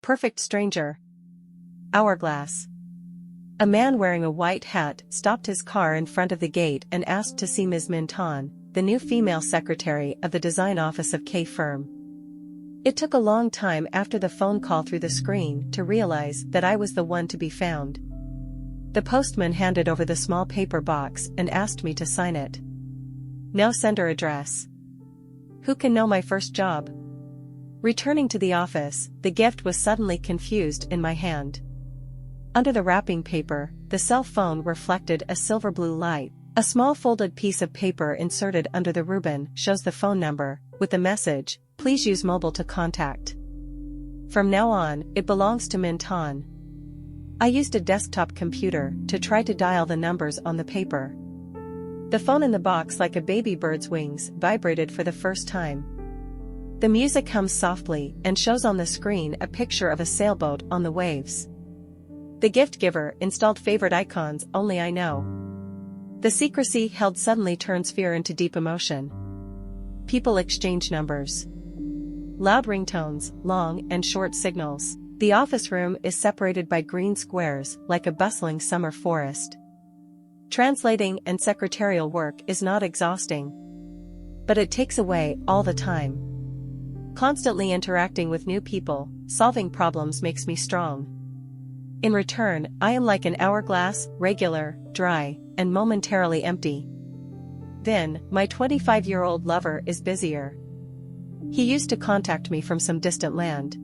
Perfect stranger. Hourglass. A man wearing a white hat stopped his car in front of the gate and asked to see Ms. Minh Thanh, the new female secretary of the design office of K firm. It took a long time after the phone call through the screen to realize that I was the one to be found. The postman handed over the small paper box and asked me to sign it. No sender address. Who can know my first job? Returning to the office, the gift was suddenly confused in my hand. Under the wrapping paper, the cell phone reflected a silver blue light. A small folded piece of paper inserted under the ruban shows the phone number, with the message, "Please use mobile to contact." From now on, it belongs to Minh Thanh. I used a desktop computer to try to dial the numbers on the paper. The phone in the box, like a baby bird's wings, vibrated for the first time. The music hums softly and shows on the screen a picture of a sailboat on the waves. The gift giver installed favorite icons only I know. The secrecy held suddenly turns fear into deep emotion. People exchange numbers. Loud ringtones, long and short signals. The office room is separated by green squares like a bustling summer forest. Translating and secretarial work is not exhausting. But it takes away all the time. Constantly interacting with new people, solving problems makes me strong. In return, I am like an hourglass, regular, dry, and momentarily empty. Then, my 25-year-old lover is busier. He used to contact me from some distant land.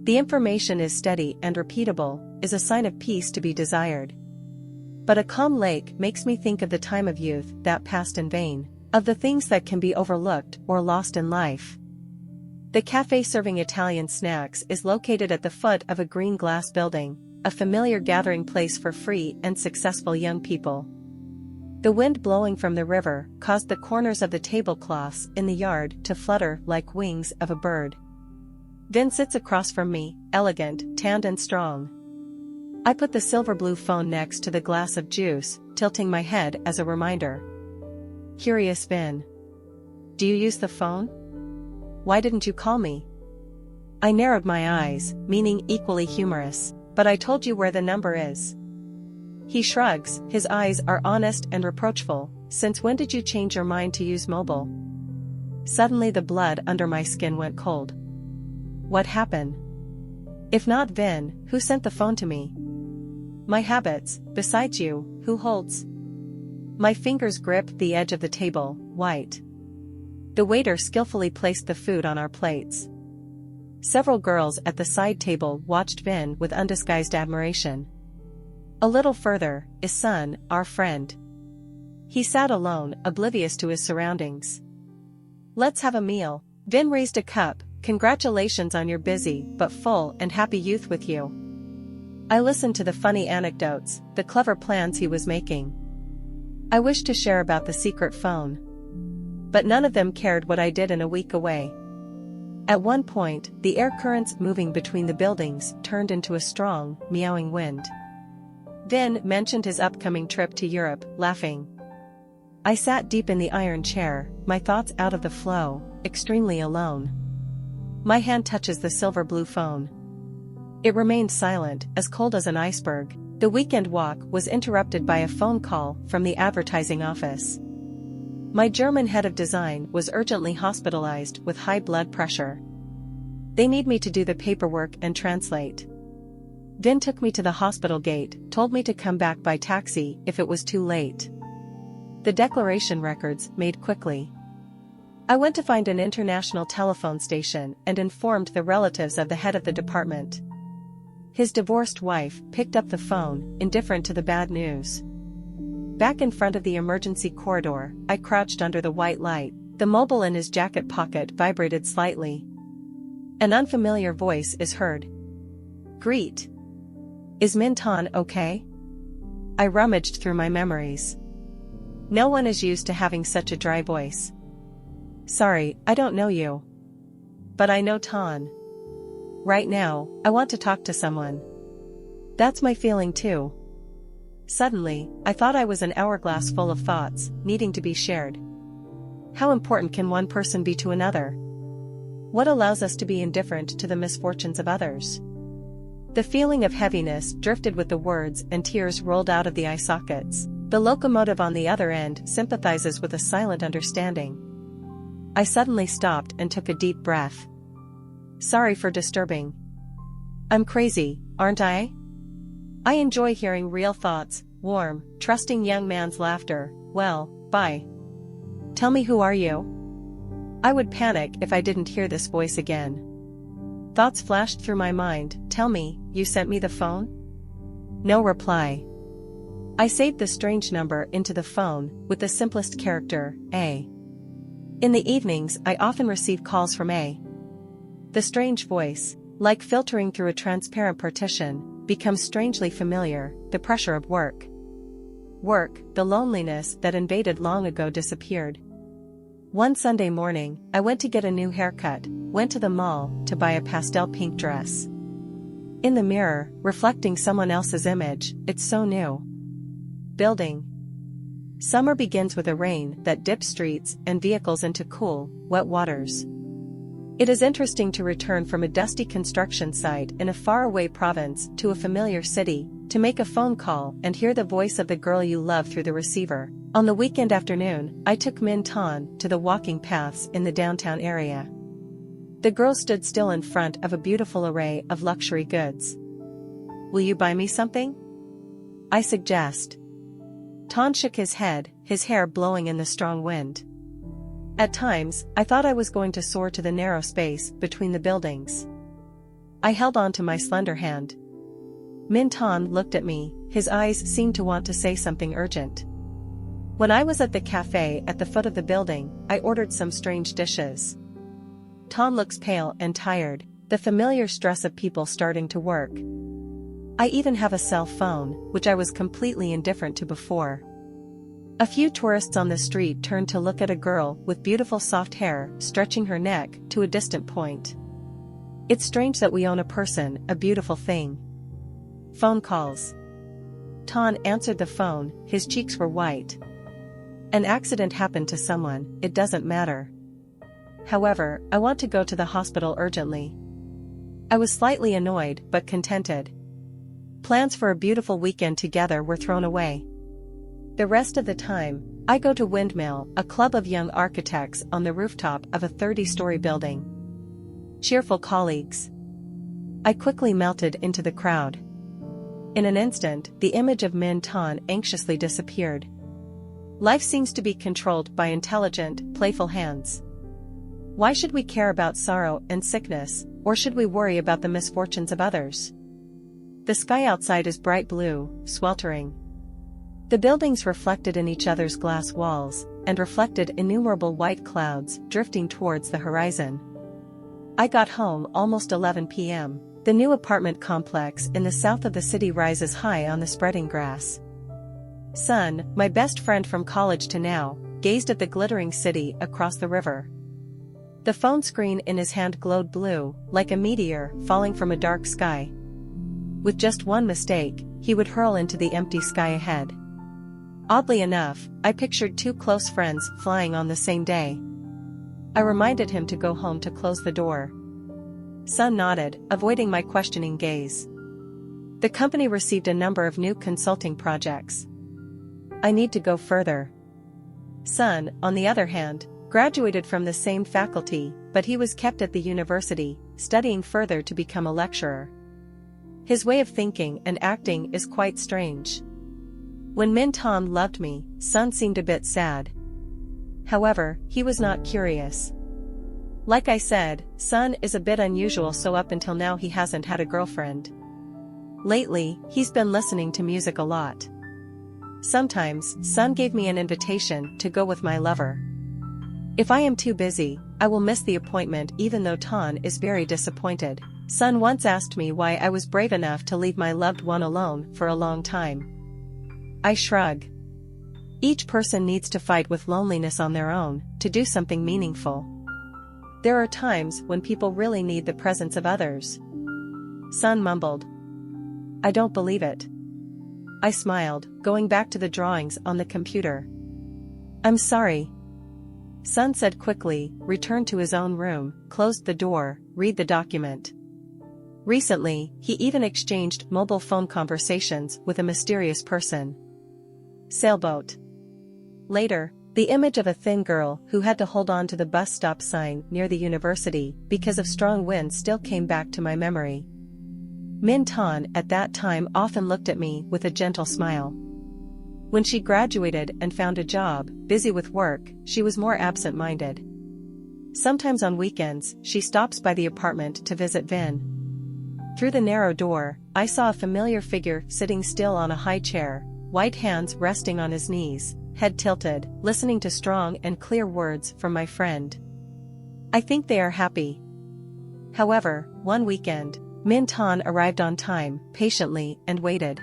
The information is steady and repeatable, is a sign of peace to be desired. But a calm lake makes me think of the time of youth that passed in vain, of the things that can be overlooked or lost in life. The cafe serving Italian snacks is located at the foot of a green glass building, a familiar gathering place for free and successful young people. The wind blowing from the river caused the corners of the tablecloths in the yard to flutter like wings of a bird. Vin sits across from me, elegant, tanned and strong. I put the silver blue phone next to the glass of juice, tilting my head as a reminder. Curious Vin. Do you use the phone? Why didn't you call me? I narrowed my eyes, meaning equally humorous. But I told you where the number is. He shrugs, his eyes are honest and reproachful. Since when did you change your mind to use mobile? Suddenly the blood under my skin went cold. What happened? If not Vin, who sent the phone to me? My habits, besides you, who holds? My fingers gripped the edge of the table, white. The waiter skillfully placed the food on our plates. Several girls at the side table watched Vin with undisguised admiration. A little further, Isun, our friend. He sat alone, oblivious to his surroundings. Let's have a meal. Vin raised a cup. Congratulations on your busy but full and happy youth with you. I listened to the funny anecdotes, the clever plans he was making. I wished to share about the secret phone. But none of them cared what I did in a week away. At one point, the air currents moving between the buildings turned into a strong, meowing wind. Vin mentioned his upcoming trip to Europe, laughing. I sat deep in the iron chair, my thoughts out of the flow, extremely alone. My hand touches the silver blue phone. It remained silent, as cold as an iceberg. The weekend walk was interrupted by a phone call from the advertising office. My German head of design was urgently hospitalized with high blood pressure. They need me to do the paperwork and translate. Vin took me to the hospital gate, told me to come back by taxi if it was too late. The declaration records made quickly. I went to find an international telephone station and informed the relatives of the head of the department. His divorced wife picked up the phone, indifferent to the bad news. Back in front of the emergency corridor, I crouched under the white light. The mobile in his jacket pocket vibrated slightly. An unfamiliar voice is heard. Greet. Is Minh Thanh okay? I rummaged through my memories. No one is used to having such a dry voice. Sorry, I don't know you. But I know Thanh. Right now, I want to talk to someone. That's my feeling too. Suddenly, I thought I was an hourglass full of thoughts, needing to be shared. How important can one person be to another? What allows us to be indifferent to the misfortunes of others? The feeling of heaviness drifted with the words and tears rolled out of the eye sockets. The locomotive on the other end sympathizes with a silent understanding. I suddenly stopped and took a deep breath. Sorry for disturbing. I'm crazy, aren't I? I enjoy hearing real thoughts, warm, trusting young man's laughter. Well, bye. Tell me, who are you? I would panic if I didn't hear this voice again. Thoughts flashed through my mind. Tell me, you sent me the phone? No reply. I saved the strange number into the phone, with the simplest character, A. In the evenings I often receive calls from A. The strange voice, like filtering through a transparent partition, becomes strangely familiar. The pressure of work. Work, the loneliness that invaded long ago disappeared. One Sunday morning, I went to get a new haircut, went to the mall to buy a pastel pink dress. In the mirror, reflecting someone else's image, it's so new. Building. Summer begins with a rain that dips streets and vehicles into cool, wet waters. It is interesting to return from a dusty construction site in a faraway province to a familiar city, to make a phone call and hear the voice of the girl you love through the receiver. On the weekend afternoon, I took Minh Thanh to the walking paths in the downtown area. The girl stood still in front of a beautiful array of luxury goods. Will you buy me something? I suggest. Thanh shook his head, his hair blowing in the strong wind. At times, I thought I was going to soar to the narrow space between the buildings. I held on to my slender hand. Minh Thanh looked at me, his eyes seemed to want to say something urgent. When I was at the cafe at the foot of the building, I ordered some strange dishes. Thanh looks pale and tired, the familiar stress of people starting to work. I even have a cell phone, which I was completely indifferent to before. A few tourists on the street turned to look at a girl with beautiful soft hair stretching her neck to a distant point. It's strange that we own a person, a beautiful thing. Phone calls. Thanh answered the phone, his cheeks were white. An accident happened to someone, it doesn't matter. However, I want to go to the hospital urgently. I was slightly annoyed but contented. Plans for a beautiful weekend together were thrown away. The rest of the time, I go to Windmill, a club of young architects on the rooftop of a 30-story building. Cheerful colleagues. I quickly melted into the crowd. In an instant, the image of Minh Thanh anxiously disappeared. Life seems to be controlled by intelligent, playful hands. Why should we care about sorrow and sickness, or should we worry about the misfortunes of others? The sky outside is bright blue, sweltering. The buildings reflected in each other's glass walls, and reflected innumerable white clouds drifting towards the horizon. I got home almost 11 p.m. The new apartment complex in the south of the city rises high on the spreading grass. Sun, my best friend from college to now, gazed at the glittering city across the river. The phone screen in his hand glowed blue, like a meteor falling from a dark sky. With just one mistake, he would hurl into the empty sky ahead. Oddly enough, I pictured two close friends flying on the same day. I reminded him to go home to close the door. Sun nodded, avoiding my questioning gaze. The company received a number of new consulting projects. I need to go further. Sun, on the other hand, graduated from the same faculty, but he was kept at the university, studying further to become a lecturer. His way of thinking and acting is quite strange. When Minh Thanh loved me, Sun seemed a bit sad. However, he was not curious. Like I said, Sun is a bit unusual, so up until now he hasn't had a girlfriend. Lately, he's been listening to music a lot. Sometimes, Sun gave me an invitation to go with my lover. If I am too busy, I will miss the appointment even though Thanh is very disappointed. Sun once asked me why I was brave enough to leave my loved one alone for a long time. I shrug. Each person needs to fight with loneliness on their own, to do something meaningful. There are times when people really need the presence of others. Sun mumbled. I don't believe it. I smiled, going back to the drawings on the computer. I'm sorry. Sun said quickly, returned to his own room, closed the door, read the document. Recently, he even exchanged mobile phone conversations with a mysterious person. Sailboat. Later, the image of a thin girl who had to hold on to the bus stop sign near the university because of strong winds still came back to my memory. Minh Thanh at that time often looked at me with a gentle smile. When she graduated and found a job, busy with work, she was more absent-minded. Sometimes on weekends, she stops by the apartment to visit Vin. Through the narrow door, I saw a familiar figure sitting still on a high chair, white hands resting on his knees, head tilted, listening to strong and clear words from my friend. I think they are happy. However, one weekend, Minh Thanh arrived on time, patiently, and waited.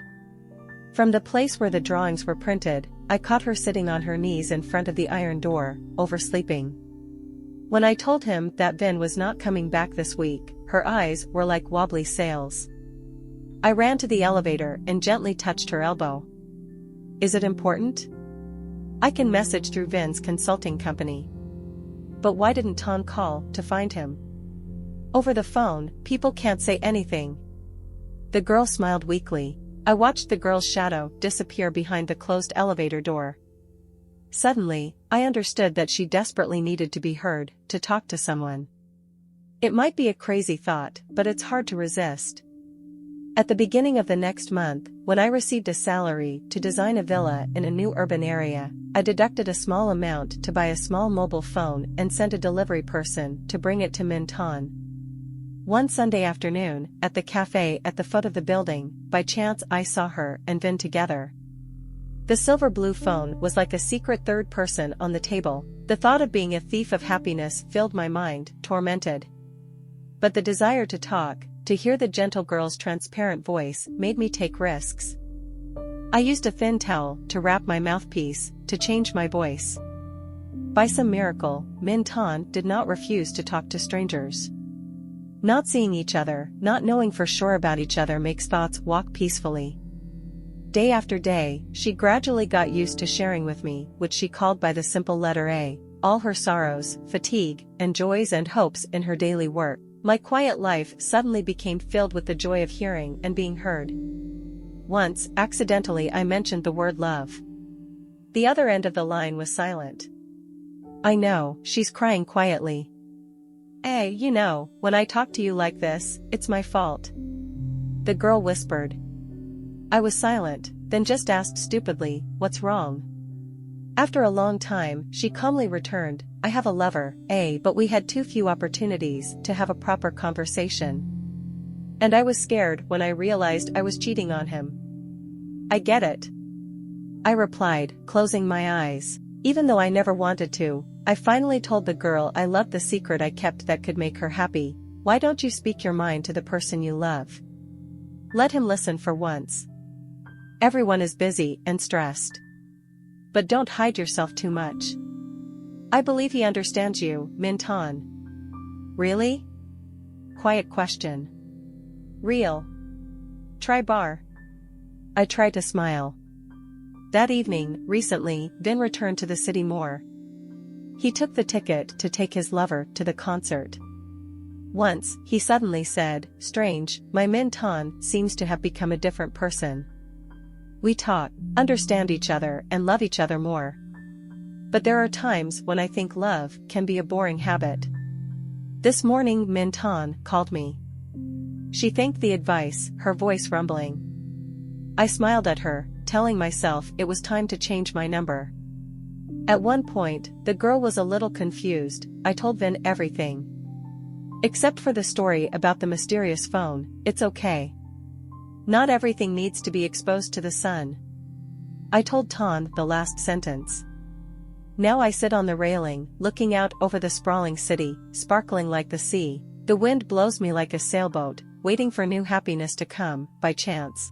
From the place where the drawings were printed, I caught her sitting on her knees in front of the iron door, oversleeping. When I told him that Vin was not coming back this week, her eyes were like wobbly sails. I ran to the elevator and gently touched her elbow. Is it important? I can message through Vin's consulting company. But why didn't Ton call to find him? Over the phone, people can't say anything. The girl smiled weakly. I watched the girl's shadow disappear behind the closed elevator door. Suddenly, I understood that she desperately needed to be heard, to talk to someone. It might be a crazy thought, but it's hard to resist. At the beginning of the next month, when I received a salary to design a villa in a new urban area, I deducted a small amount to buy a small mobile phone and sent a delivery person to bring it to Minh Thanh. One Sunday afternoon, at the cafe at the foot of the building, by chance I saw her and Vin together. The silver-blue phone was like a secret third person on the table. The thought of being a thief of happiness filled my mind, tormented. But the desire to talk, to hear the gentle girl's transparent voice, made me take risks. I used a thin towel to wrap my mouthpiece, to change my voice. By some miracle, Minh Thanh did not refuse to talk to strangers. Not seeing each other, not knowing for sure about each other makes thoughts walk peacefully. Day after day, she gradually got used to sharing with me, which she called by the simple letter A, all her sorrows, fatigue, and joys and hopes in her daily work. My quiet life suddenly became filled with the joy of hearing and being heard. Once, accidentally I mentioned the word love. The other end of the line was silent. I know, she's crying quietly. Hey, you know, when I talk to you like this, it's my fault. The girl whispered. I was silent, then just asked stupidly, what's wrong? After a long time, she calmly returned, I have a lover, but we had too few opportunities to have a proper conversation. And I was scared when I realized I was cheating on him. I get it. I replied, closing my eyes. Even though I never wanted to, I finally told the girl I loved the secret I kept that could make her happy. Why don't you speak your mind to the person you love? Let him listen for once. Everyone is busy and stressed. But don't hide yourself too much. I believe he understands you, Minh Thanh. Really? Quiet question. Real. Try bar. I tried to smile. That evening, recently, Vin returned to the city more. He took the ticket to take his lover to the concert. Once, he suddenly said, strange, my Minh Thanh seems to have become a different person. We talk, understand each other and love each other more. But there are times when I think love can be a boring habit. This morning Minh Thanh called me. She thanked the advice, her voice rumbling. I smiled at her, telling myself it was time to change my number. At one point, the girl was a little confused. I told Vin everything. Except for the story about the mysterious phone, it's okay. Not everything needs to be exposed to the sun. I told Ton the last sentence. Now I sit on the railing, looking out over the sprawling city, sparkling like the sea. The wind blows me like a sailboat, waiting for new happiness to come, by chance.